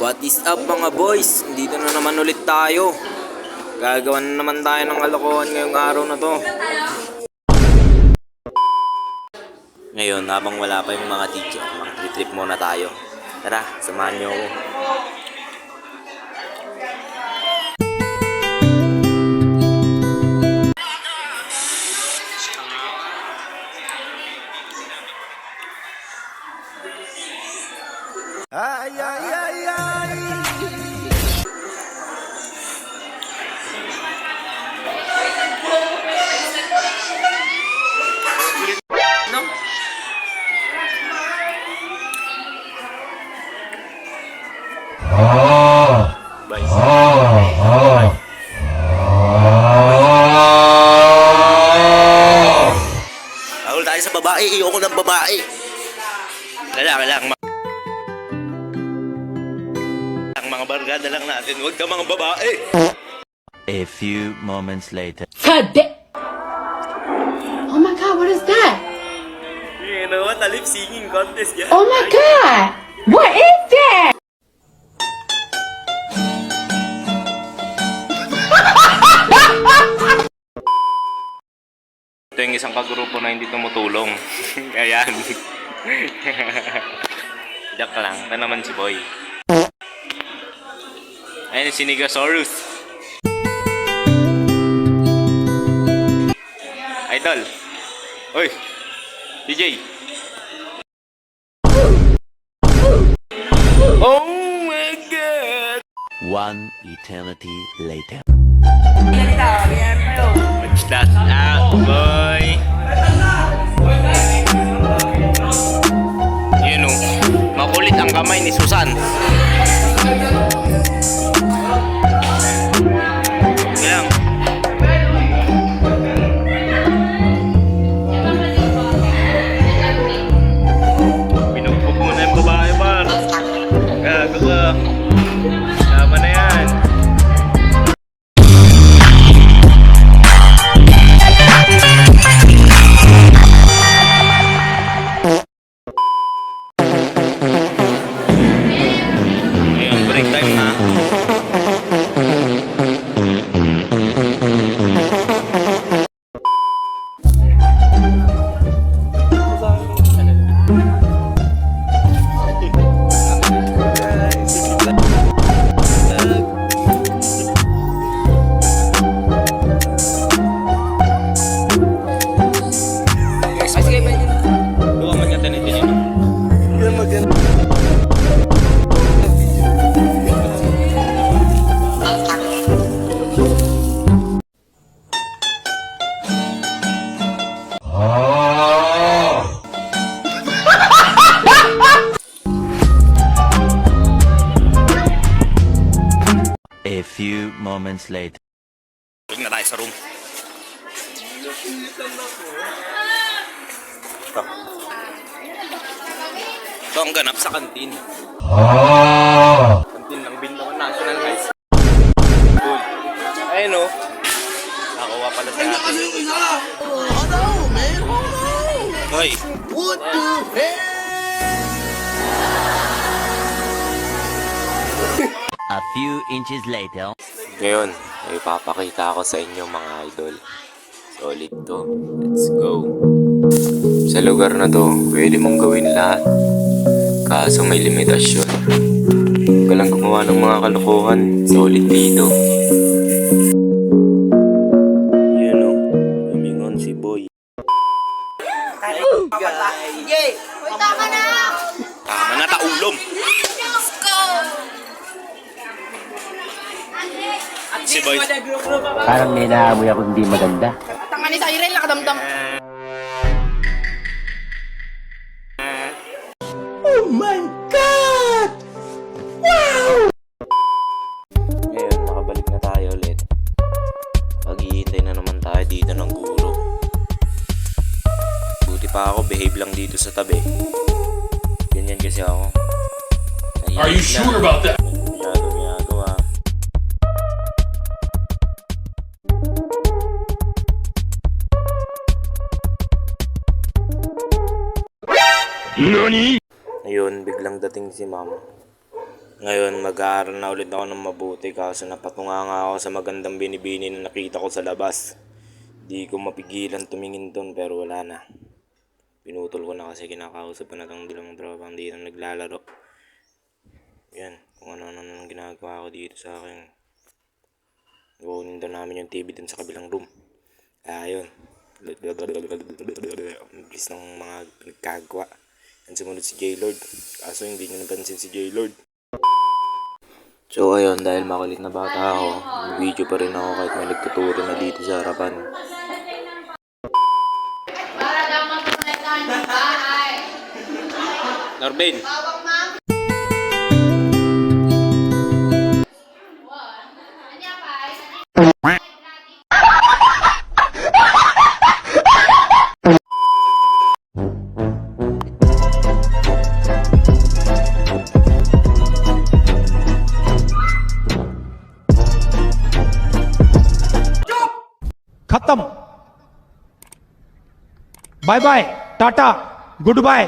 What is up mga boys? Dito na naman ulit tayo. Gagawa na naman tayo ng kalokohan ngayong araw na to. Ngayon, habang wala pa yung mga teacher, mag-trip muna tayo. Tara, samahan niyo ako. Ay, ay, ay, ay. No? Ahol tayo sa babae, ayoko ng babae. Lalaki lang. Ang mga barkada lang natin, huwag ka mga babae. A few moments later. Oh my god, what is that? You know what? A lip singing contest yan. Oh my god! What is that? Ito yung isang kagrupo na hindi tumutulong. Ayan. Joke lang. Ito naman si Boy. Ayan si Nigasaurus. Idol. Uy. DJ. Oh my God. One eternity later. Watch that out, boy. Yun o. Makulit ang kamay ni Susan. Yan. Pinugbog mo na yung babae, par. Gago ka. Tama na yan. Ayun, break time na. Luwag magkatanin din yun. A few moments later. Huwag na tayo sa room. Ito ang ganap sa kantin. Kantin ng Bintawan National High School. Ayun o. Nakakuha pala sa atin. Hoy. What the hell? A few inches later. Ngayon, ay papakita ko sa inyo mga idol. Solid to. Let's go. Sa lugar na to, pwede mong gawin lahat. Kaso may limitasyon. Huwag ka lang gumawa ng mga kalokohan. Solid dito. Yan o. Lumingon si Boy. Tama na! Tama na, taulom. Si Boy. Parang may naamoy ako hindi maganda. Tanga ni Cyril, nakadamdam. Oh my God! Ngayon, nakabalik na tayo ulit. Maghihintay na naman tayo dito ng guro. Buti pa ako, behave lang dito sa tabi. Ganyan kasi ako. Are you sure about that? Masyadong ginagawa. NANI? Ayun, biglang dating si ma'am. Ngayon, mag-aaral na ulit ako ng mabuti kaso napatunga nga ako sa magandang binibini na nakita ko sa labas. Di ko mapigilan tumingin doon pero wala na. Pinutol ko na kasi kinakausap ko na itong dalawang tropang dito naglalaro. Yan, kung ano-ano nang ginagawa ko dito sa akin. Kunin daw namin yung TV dun sa kabilang room. Ayun. Ang bilis ng mga pinagkagawa. Yan sumunod si J-Lord. Kaso hindi nyo napansin si J-Lord. So ayun, dahil makulit na bata ako, video pa rin ako kahit may nagtuturo na dito sa harapan. Para daw magpapalatan ng bahay. Norben! खत्म bye bye tata good bye